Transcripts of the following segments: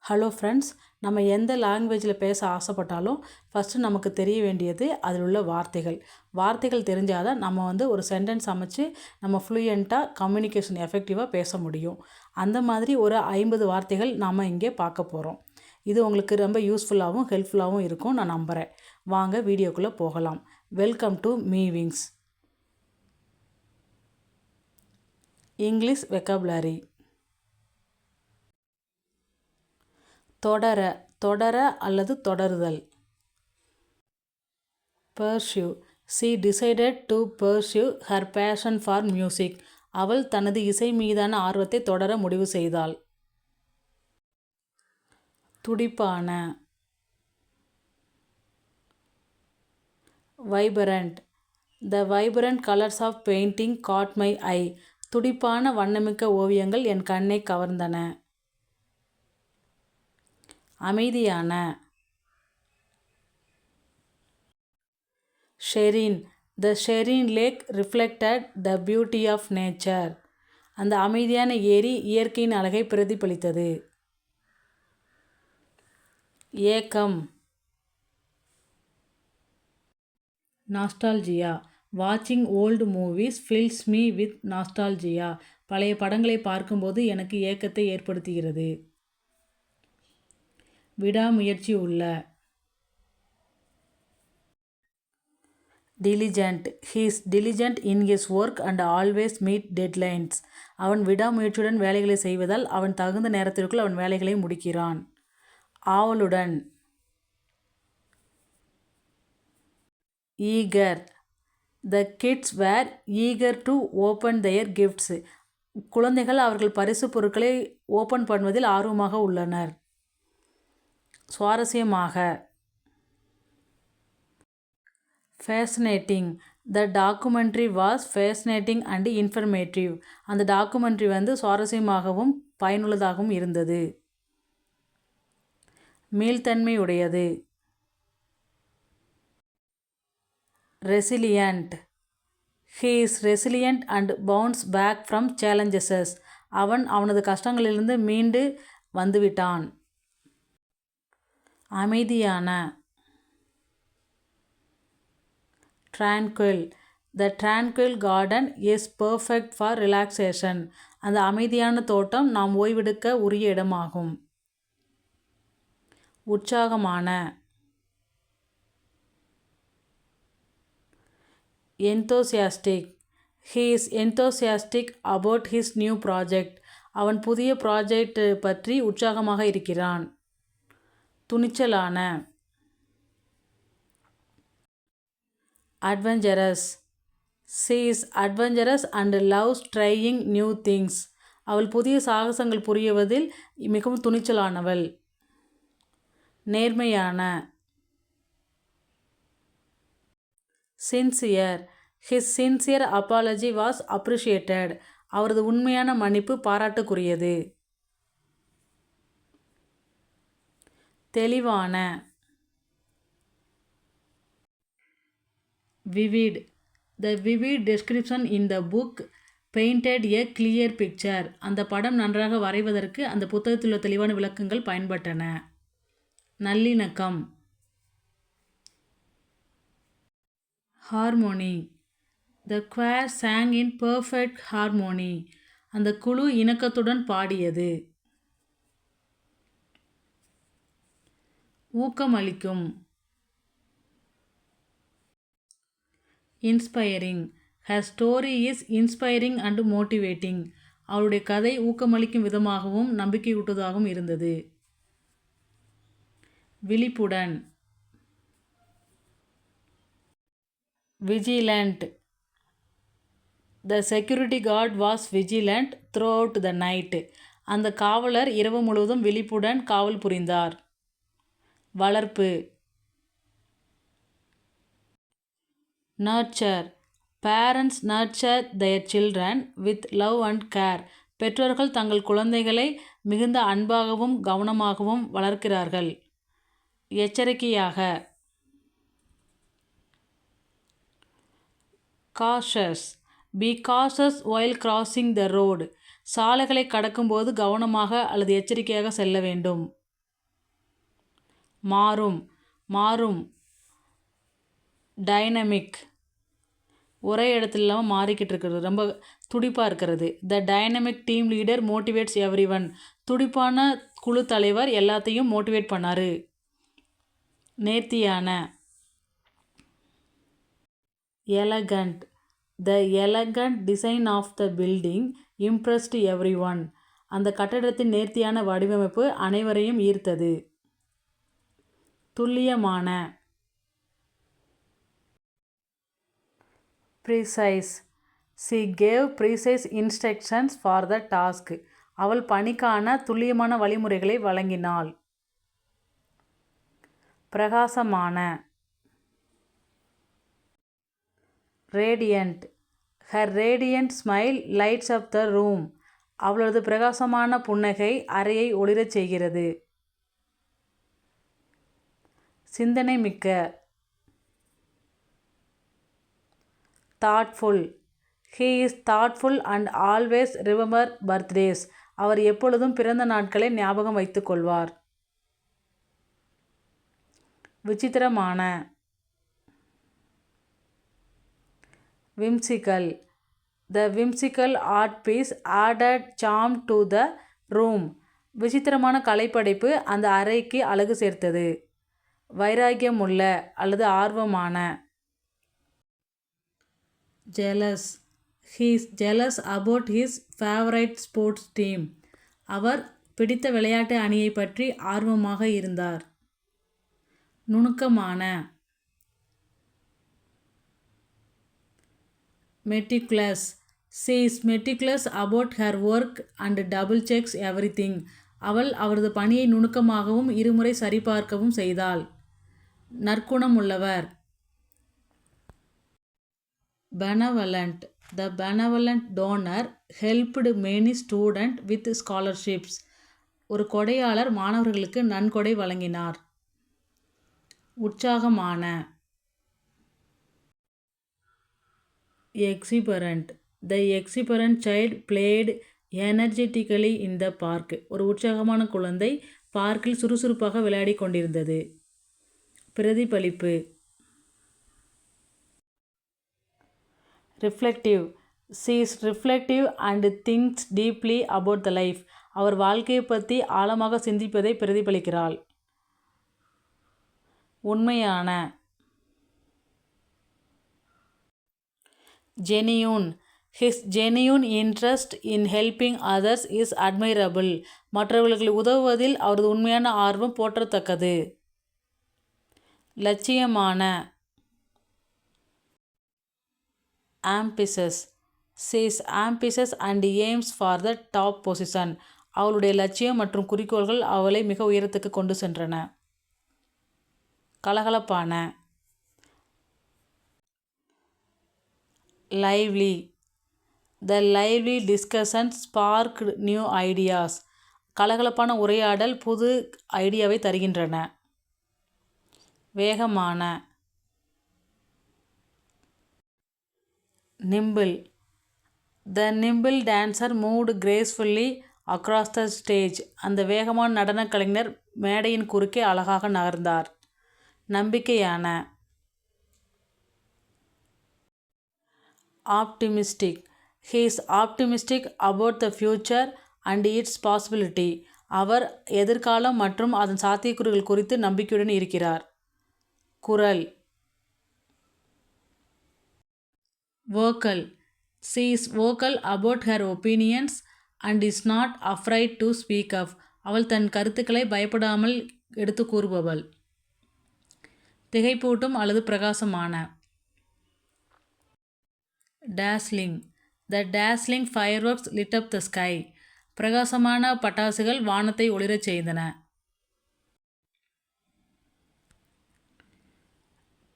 Hello friends, நம்ம எந்த லாங்குவேஜில் பேச ஆசைப்பட்டாலும் ஃபஸ்ட்டு நமக்கு தெரிய வேண்டியது அதில் உள்ள வார்த்தைகள் தெரிஞ்சால் தான் நம்ம ஒரு சென்டென்ஸ் அமைச்சு நம்ம ஃப்ளூயண்ட்டாக கம்யூனிகேஷன் எஃபெக்டிவாக பேச முடியும். அந்த மாதிரி ஒரு 50 வார்த்தைகள் நாம் இங்கே பார்க்க போகிறோம். இது உங்களுக்கு ரொம்ப யூஸ்ஃபுல்லாகவும் ஹெல்ப்ஃபுல்லாகவும் இருக்கும் நான் நம்புகிறேன். வாங்க வீடியோக்குள்ளே போகலாம். வெல்கம் டு மீவிங்ஸ் இங்கிலீஷ் வெக்காபுலரி. தொடர அல்லது தொடருதல். pursue. She decided to pursue her passion for music. அவள் தனது இசை மீதான ஆர்வத்தை தொடர முடிவு செய்தாள். துடிப்பான. vibrant. The vibrant colors of painting caught my eye. துடிப்பான வண்ணமிக்க ஓவியங்கள் என் கண்ணை கவர்ந்தன. அமைதியான. serene. The serene lake reflected the beauty of nature. அந்த அமைதியான ஏரி இயற்கையின் அழகை பிரதிபலித்தது. ஏக்கம். nostalgia. Watching old movies fills me with nostalgia. பழைய படங்களை பார்க்கும்போது எனக்கு ஏக்கத்தை ஏற்படுத்துகிறது. விடாமுயற்சி உள்ள. diligent. He is diligent in his work and always meet deadlines. அவன் விடாமுயற்சியுடன் வேலைகளை செய்வதால் அவன் தகுந்த நேரத்திற்குள் அவன் வேலைகளை முடிக்கிறான். ஆவலுடன். eager. The kids were eager to open their gifts. குழந்தைகள் அவர்கள் பரிசு பொருட்களை ஓப்பன் பண்ணுவதில் ஆர்வமாக உள்ளனர். சுவாரஸ்யமாக. fascinating. The documentary was fascinating and informative. அந்த டாக்குமெண்ட்ரி சுவாரஸ்யமாகவும் பயனுள்ளதாகவும் இருந்தது. மீள்தன்மை உடையது. resilient. He is resilient and bounce back from challenges. அவனது கஷ்டங்களிலிருந்து மீண்டு வந்துவிட்டான். அமைதியான. tranquil. The tranquil garden is perfect for relaxation. அந்த அமைதியான தோட்டம் நாம் ஓய்வெடுக்க உரிய இடமாகும். உற்சாகமான. enthusiastic. He is enthusiastic about his new project. அவன் புதிய ப்ராஜெக்ட் பற்றி உற்சாகமாக இருக்கிறான். துணிச்சலான. adventurous. She is adventurous and loves trying new things. அவள் புதிய சாகசங்கள் புரிவதில் மிகவும் துணிச்சலானவள். நேர்மையான. sincere. His sincere apology was appreciated. அவரது உண்மையான மன்னிப்பு பாராட்டுக்குரியது. தெளிவான. vivid. The vivid description in the book painted a clear picture. அந்த படம் நன்றாக வரைவதற்கு அந்த புத்தகத்தில் உள்ள தெளிவான விளக்கங்கள் பயன்பட்டன. நல்லிணக்கம். harmony. The choir sang in perfect harmony. அந்த குழு இணக்கத்துடன் பாடியது. ஊக்கமளிக்கும். inspiring. Her story is inspiring and motivating. அவளுடைய கதை ஊக்கமளிக்கும் விதமாகவும் நம்பிக்கையூட்டுவதாகவும் இருந்தது. விழிப்புடன். vigilant. The security guard was vigilant throughout the night. அந்த காவலர் இரவு முழுவதும் விழிப்புடன் காவல் புரிந்தார். வளர்ப்பு. nurture. Parents nurture their children with love and care. பெற்றோர்கள் தங்கள் குழந்தைகளை மிகுந்த அன்பாகவும் கவனமாகவும் வளர்க்கிறார்கள். எச்சரிக்கையாக. cautious. Be cautious while crossing the road. சாலைகளை கடக்கும்போது கவனமாக அல்லது எச்சரிக்கையாக செல்ல வேண்டும். மாறும் மாறும். டைனமிக் ஒரே இடத்துல இல்லாமல் மாறிக்கிட்டு இருக்கிறது, ரொம்ப துடிப்பாக இருக்கிறது. The dynamic team leader motivates everyone. துடிப்பான குழு தலைவர் எல்லாத்தையும் மோட்டிவேட் பண்ணார். நேர்த்தியான. Elegant. The elegant design of the building impressed everyone. அந்த கட்டடத்தின் நேர்த்தியான வடிவமைப்பு அனைவரையும் ஈர்த்தது. துல்லியமான. Precise. she gave precise instructions for the task. அவள் பணிக்கான துல்லியமான வழிமுறைகளை வழங்கினாள். பிரகாசமான. radiant. her radiant smile lights up the room. அவளது பிரகாசமான புன்னகை அறையை ஒளிரச் செய்கிறது. சிந்தனை மிக்க. thoughtful. he is thoughtful and always remember birthdays. அவர் எப்பொழுதும் பிறந்த நாட்களை ஞாபகம் வைத்துக் கொள்வார். விசித்திரமான. whimsical. the whimsical art piece added charm to the room. விசித்திரமான கலைப்படைப்பு அந்த அறைக்கு அழகு சேர்த்தது. வைராக்கியமுள்ள அல்லது ஆர்வமான. jealous. he is jealous about his favorite sports team. அவர் பிடித்த விளையாட்டு அணியை பற்றி ஆர்வமாக இருந்தார். நுணுக்கமான. meticulous. she is meticulous about her work and double checks everything. அவள் அவரது பணியை நுணுக்கமாகவும் இருமுறை சரிபார்க்கவும் செய்தாள். நற்குணம் உள்ளவர். benevolent. the benevolent donor helped many students with scholarships. ஒரு கொடையாளர் மாணவர்களுக்கு நன்கொடை வழங்கினார். உற்சாகமான. exuberant. the exuberant child played energetically in the park. ஒரு உற்சாகமான குழந்தை பார்க்கில் சுறுசுறுப்பாக விளையாடிக் கொண்டிருந்தது. பிரதிபலிப்பு. reflective. she is reflective and thinks deeply about the life. அவர் வாழ்க்கையை பற்றி ஆழமாக சிந்திப்பதை பிரதிபலிக்கிறாள். உண்மையான. genuine. his genuine interest in helping others is admirable. மற்றவர்களுக்கு உதவுவதில் அவரது உண்மையான ஆர்வம் போற்றத்தக்கது. லட்சியமான. ambitious. she is ambitious and aims for the top position. அவளுடைய லட்சியம் மற்றும் குறிக்கோள்கள் அவளை மிக உயரத்துக்கு கொண்டு சென்றன. கலகலப்பான. lively. the lively discussion sparked new ideas. கலகலப்பான உரையாடல் புது ஐடியாவை தருகின்றன. வேகமான. nimble. the nimble dancer moved gracefully across the stage. அந்த வேகமான நடனக் கலைஞர் மேடையின் குறுக்கே அழகாக நகர்ந்தார். நம்பிக்கையான. optimistic. he is optimistic about the future and its possibility. அவர் எதிர்காலம் மற்றும் அதன் சாத்தியக்கூறுகள் குறித்து நம்பிக்கையுடன் இருக்கிறார். குரல். vocal. she is vocal about her opinions and is not afraid to speak up. அவள் தன் கருத்துக்களை பயப்படாமல் எடுத்து கூறுபவள். திகைப்பூட்டும் அல்லது பிரகாசமான. dazzling. the dazzling fireworks lit up the sky. பிரகாசமான பட்டாசுகள் வானத்தை ஒளிரச் செய்தன.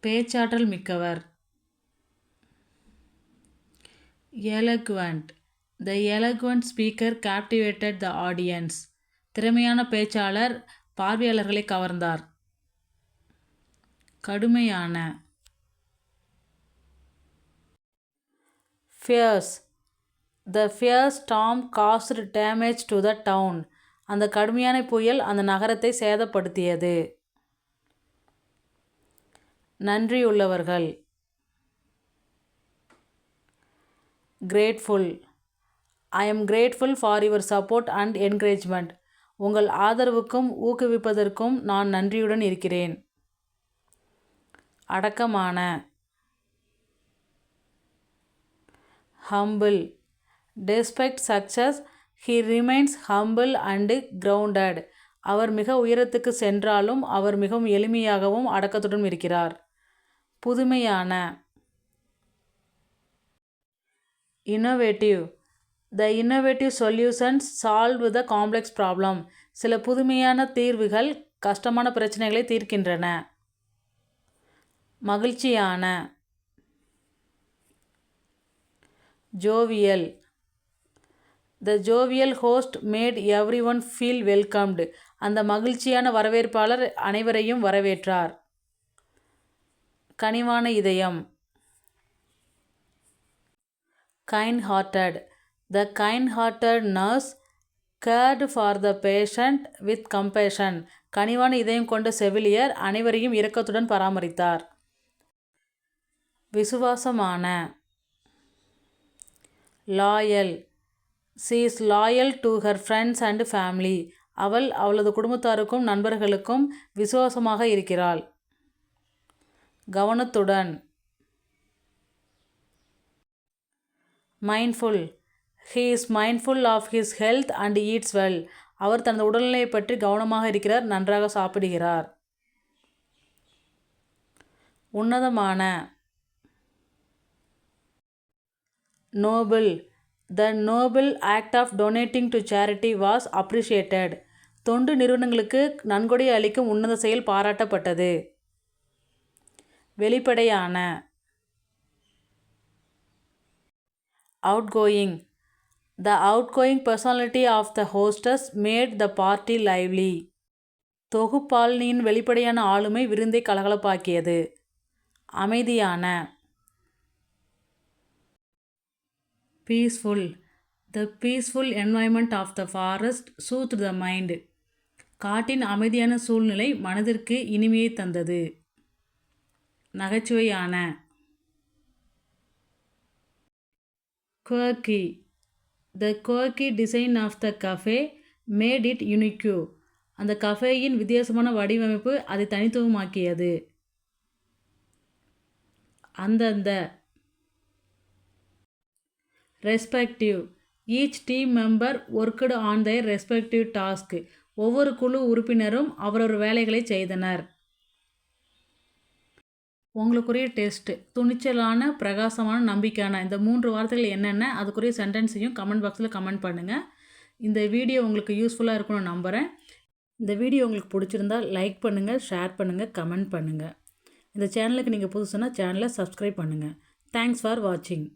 பேச்சாற்றல் மிக்கவர். eloquent. the eloquent speaker captivated the audience. திறமையான பேச்சாளர் பார்வையாளர்களை கவர்ந்தார். கடுமையான. fierce. the fierce storm caused damage to the town. அந்த கடுமையான புயல் அந்த நகரத்தை சேதப்படுத்தியது. நன்றியுள்ளவர்கள். grateful. I am grateful for your support and encouragement. உங்கள் ஆதரவுக்கும் ஊக்குவிப்பதற்கும் நான் நன்றியுடன் இருக்கிறேன். அடக்கமான. humble. Despite success, he remains humble and grounded. அவர் மிக உயரத்துக்கு சென்றாலும் அவர் மிகவும் எளிமையாகவும் அடக்கத்துடன் இருக்கிறார். புதுமையான. innovative. The innovative solutions solve the complex problem. சில புதுமையான தீர்வுகள் கஷ்டமான பிரச்சனைகளை தீர்க்கின்றன. மகிழ்ச்சியான. jovial. The jovial host made everyone feel welcomed. அந்த மகிழ்ச்சியான வரவேற்பாளர் அனைவரையும் வரவேற்றார். கனிவான இதயம். kind-hearted. The kind-hearted nurse cared for the patient with compassion. கனிவான இதயம் கொண்ட செவிலியர் அனைவரையும் இரக்கத்துடன் பராமரித்தார். விசுவாசமான. loyal. She is loyal to her friends and family. அவள் அவளது குடும்பத்தாருக்கும் நண்பர்களுக்கும் விசுவாசமாக இருக்கிறாள். கவனத்துடன். mindful. He is mindful of his health and eats well. அவர் தனது உடல்நிலையை பற்றி கவனமாக இருக்கிறார், நன்றாக சாப்பிடுகிறார். உன்னதமான. noble. The noble act of donating to charity was appreciated. தொண்டு நிறுவனங்களுக்கு நன்கொடை அளிக்கும் உன்னத செயல் பாராட்டப்பட்டது. வெளிப்படையான. outgoing. The outgoing personality of the hostess made the party lively. தொகுப்பாளினியின் வெளிப்படையான ஆளுமை விருந்தை கலகலப்பாக்கியது. அமைதியான. peaceful. The peaceful environment of the forest soothed the mind. காட்டின் அமைதியான சூழ்நிலை மனதிற்கு இனிமையை தந்தது. நகைச்சுவையான. quirky. The quirky design of the cafe made it unique. அந்த கஃபேயின் வித்தியாசமான வடிவமைப்பு அதை தனித்துவமாக்கியது. அந்தந்த. respective. Each team member worked on their respective task. ஒவ்வொரு குழு உறுப்பினரும் அவரவர் வேலைகளை செய்தனர். உங்களுக்குரிய டெஸ்ட். துணிச்சலான, பிரகாசமான, நம்பிக்கையான. இந்த 3 வார்த்தைகள் என்னென்ன, அதுக்குரிய சென்டென்ஸையும் கமெண்ட் பாக்ஸில் கமெண்ட் பண்ணுங்கள். இந்த வீடியோ உங்களுக்கு யூஸ்ஃபுல்லாக இருக்கும்னு நம்புகிறேன். இந்த வீடியோ உங்களுக்கு பிடிச்சிருந்தால் லைக் பண்ணுங்கள், ஷேர் பண்ணுங்கள், கமெண்ட் பண்ணுங்கள். இந்த சேனலுக்கு நீங்கள் புதுசுனா சேனலை சப்ஸ்கிரைப் பண்ணுங்கள். தேங்க்ஸ் ஃபார் வாட்சிங்.